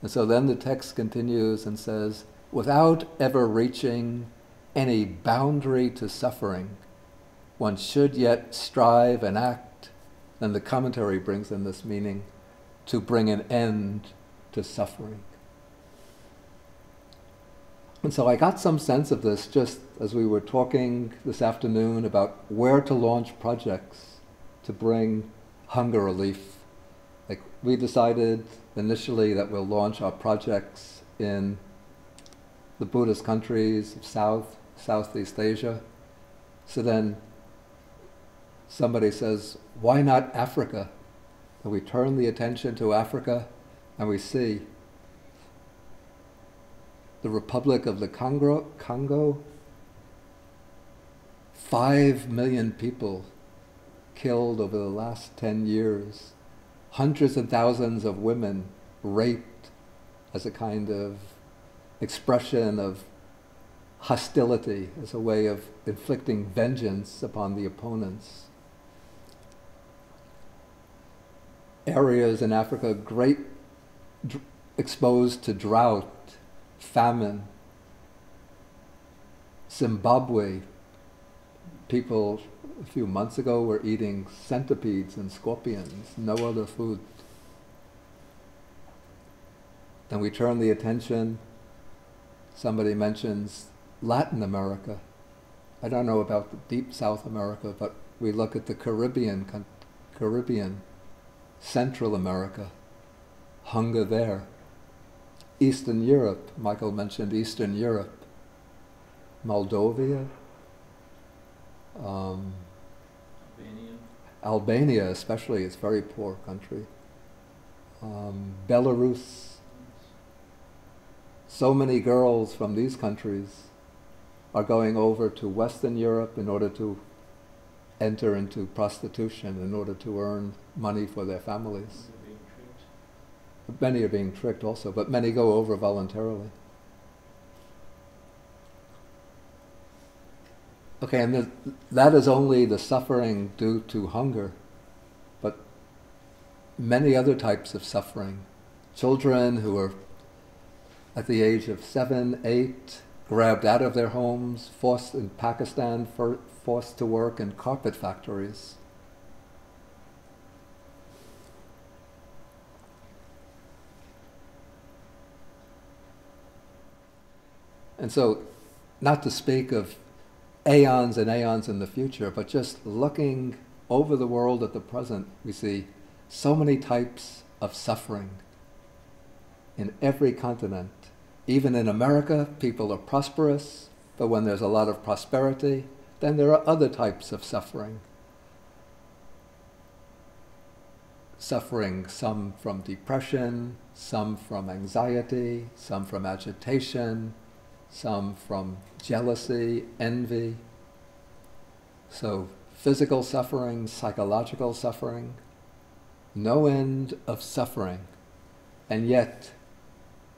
And so then the text continues and says, without ever reaching any boundary to suffering, one should yet strive and act, and the commentary brings in this meaning, to bring an end to suffering. And so I got some sense of this just as we were talking this afternoon about where to launch projects to bring hunger relief. Like, we decided initially that we'll launch our projects in the Buddhist countries of Southeast Asia. So then somebody says, why not Africa? And we turn the attention to Africa and we see the Republic of the Congo, 5 million people killed over the last 10 years, hundreds of thousands of women raped as a kind of expression of hostility, as a way of inflicting vengeance upon the opponents. Areas in Africa exposed to drought, famine. Zimbabwe, people a few months ago were eating centipedes and scorpions, no other food. Then we turn the attention, somebody mentions Latin America. I don't know about the deep South America, but we look at the Caribbean, Central America, hunger there. Eastern Europe, Michael mentioned Eastern Europe, Moldova, Albania especially, it's a very poor country, Belarus. So many girls from these countries are going over to Western Europe in order to enter into prostitution, in order to earn money for their families. Many are being tricked also, but many go over voluntarily. Okay, and that is only the suffering due to hunger, but many other types of suffering. Children who are at the age of 7, 8, grabbed out of their homes, forced in Pakistan, forced to work in carpet factories. And so, not to speak of aeons and aeons in the future, but just looking over the world at the present, we see so many types of suffering in every continent. Even in America, people are prosperous, but when there's a lot of prosperity, then there are other types of suffering. Suffering, some from depression, some from anxiety, some from agitation, some from jealousy, envy. So physical suffering, psychological suffering, no end of suffering. And yet,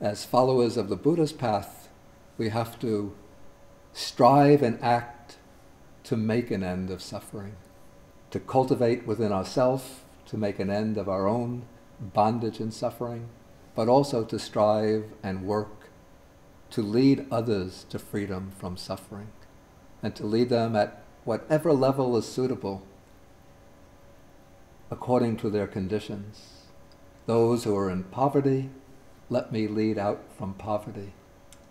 as followers of the Buddha's path, we have to strive and act to make an end of suffering, to cultivate within ourselves, to make an end of our own bondage and suffering, but also to strive and work to lead others to freedom from suffering, and to lead them at whatever level is suitable according to their conditions. Those who are in poverty, let me lead out from poverty.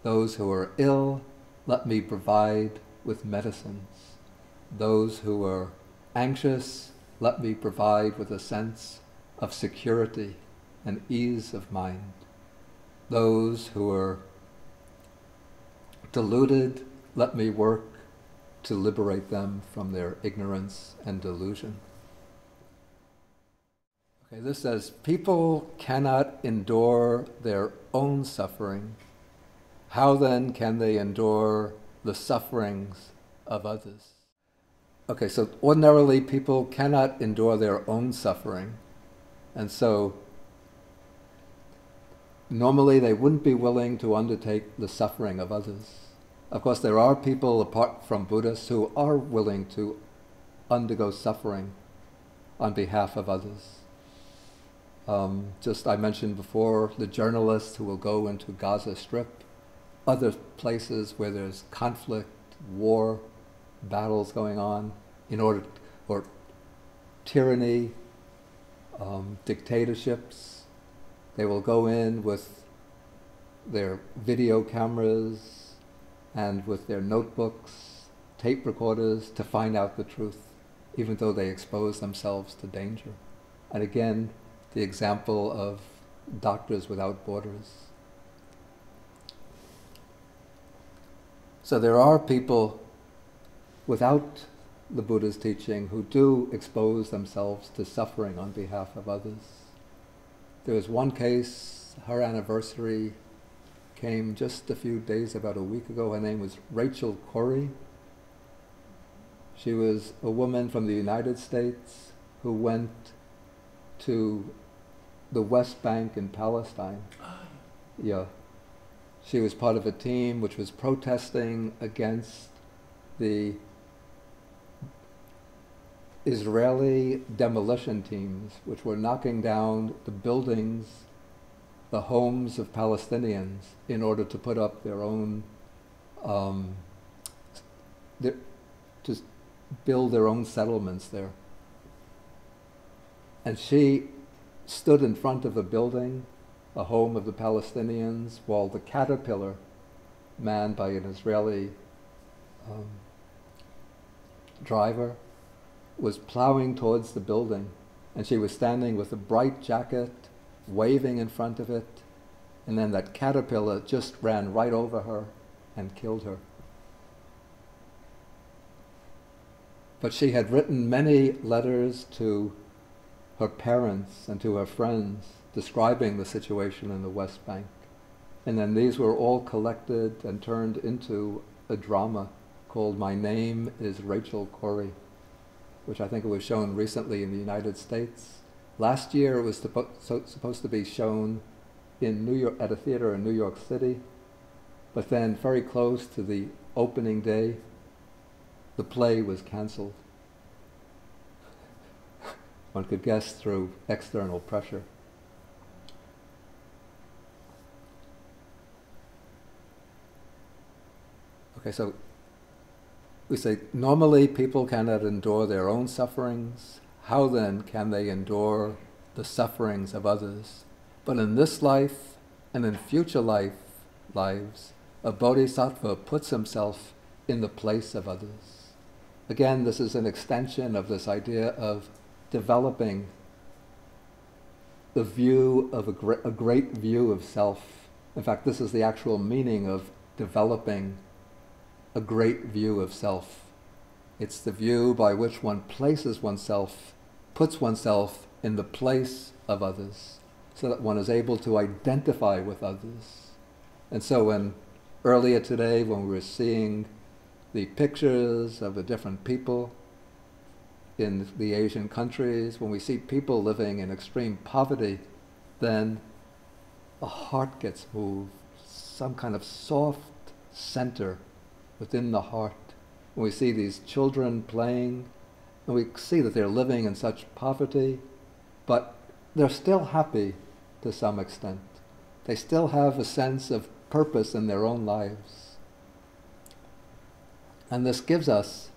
Those who are ill, let me provide with medicines. Those who are anxious, let me provide with a sense of security and ease of mind. Those who are deluded, let me work to liberate them from their ignorance and delusion. Okay, this says, people cannot endure their own suffering. How then can they endure the sufferings of others? Okay, so ordinarily people cannot endure their own suffering, and so normally they wouldn't be willing to undertake the suffering of others. Of course, there are people apart from Buddhists who are willing to undergo suffering on behalf of others. Just I mentioned before the journalists who will go into Gaza Strip, other places where there's conflict, war, battles going on, or tyranny, dictatorships. They will go in with their video cameras and with their notebooks, tape recorders to find out the truth, even though they expose themselves to danger. And again, the example of Doctors Without Borders. So there are people without the Buddha's teaching who do expose themselves to suffering on behalf of others. There was one case, her anniversary came just a few days, about a week ago. Her name was Rachel Corrie. She was a woman from the United States who went to the West Bank in Palestine. Yeah. She was part of a team which was protesting against the Israeli demolition teams, which were knocking down the buildings, the homes of Palestinians, in order to put up their own, to build their own settlements there. And she stood in front of the building, the home of the Palestinians, while the caterpillar, manned by an Israeli driver, was plowing towards the building. And she was standing with a bright jacket, waving in front of it, and then that caterpillar just ran right over her and killed her. But she had written many letters to her parents and to her friends describing the situation in the West Bank. And then these were all collected and turned into a drama called My Name is Rachel Corrie, which I think it was shown recently in the United States. Last year it was supposed to be shown in New York, at a theater in New York City, but then very close to the opening day, the play was cancelled. One could guess through external pressure. Okay, so we say normally people cannot endure their own sufferings. How then can they endure the sufferings of others? But in this life and in future lives, a bodhisattva puts himself in the place of others. Again, this is an extension of this idea of developing the view of a great view of self. In fact, this is the actual meaning of developing a great view of self. It's the view by which one places oneself, puts oneself in the place of others, so that one is able to identify with others. And so earlier today, when we were seeing the pictures of the different people in the Asian countries, when we see people living in extreme poverty, then the heart gets moved, some kind of soft center within the heart. When we see these children playing, and we see that they're living in such poverty, but they're still happy to some extent. They still have a sense of purpose in their own lives. And this gives us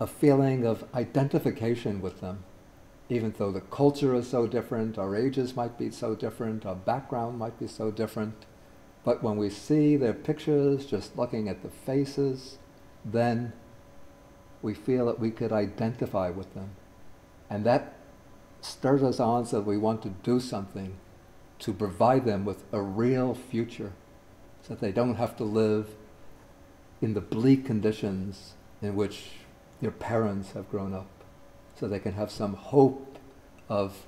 a feeling of identification with them, even though the culture is so different, our ages might be so different, our background might be so different. But when we see their pictures, just looking at the faces, then we feel that we could identify with them. And that stirs us on so that we want to do something to provide them with a real future, so that they don't have to live in the bleak conditions in which their parents have grown up, so they can have some hope of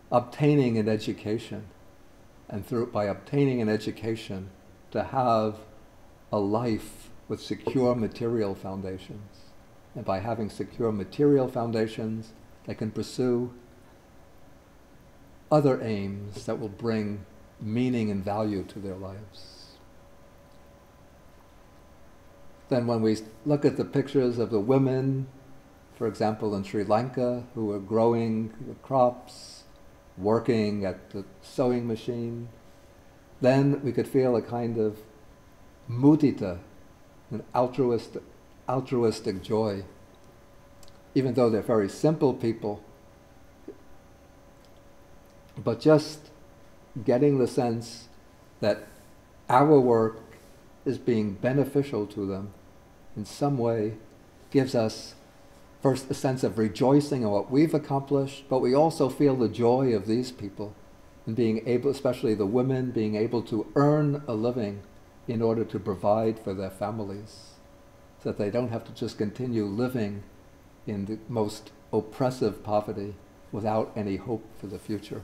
obtaining an education, and by obtaining an education, to have a life with secure material foundations. And by having secure material foundations, they can pursue other aims that will bring meaning and value to their lives. Then when we look at the pictures of the women, for example in Sri Lanka, who are growing the crops, working at the sewing machine, then we could feel a kind of mudita, an altruistic joy. Even though they're very simple people, but just getting the sense that our work is being beneficial to them in some way gives us first a sense of rejoicing in what we've accomplished, but we also feel the joy of these people in being able, especially the women, being able to earn a living in order to provide for their families, so that they don't have to just continue living in the most oppressive poverty without any hope for the future.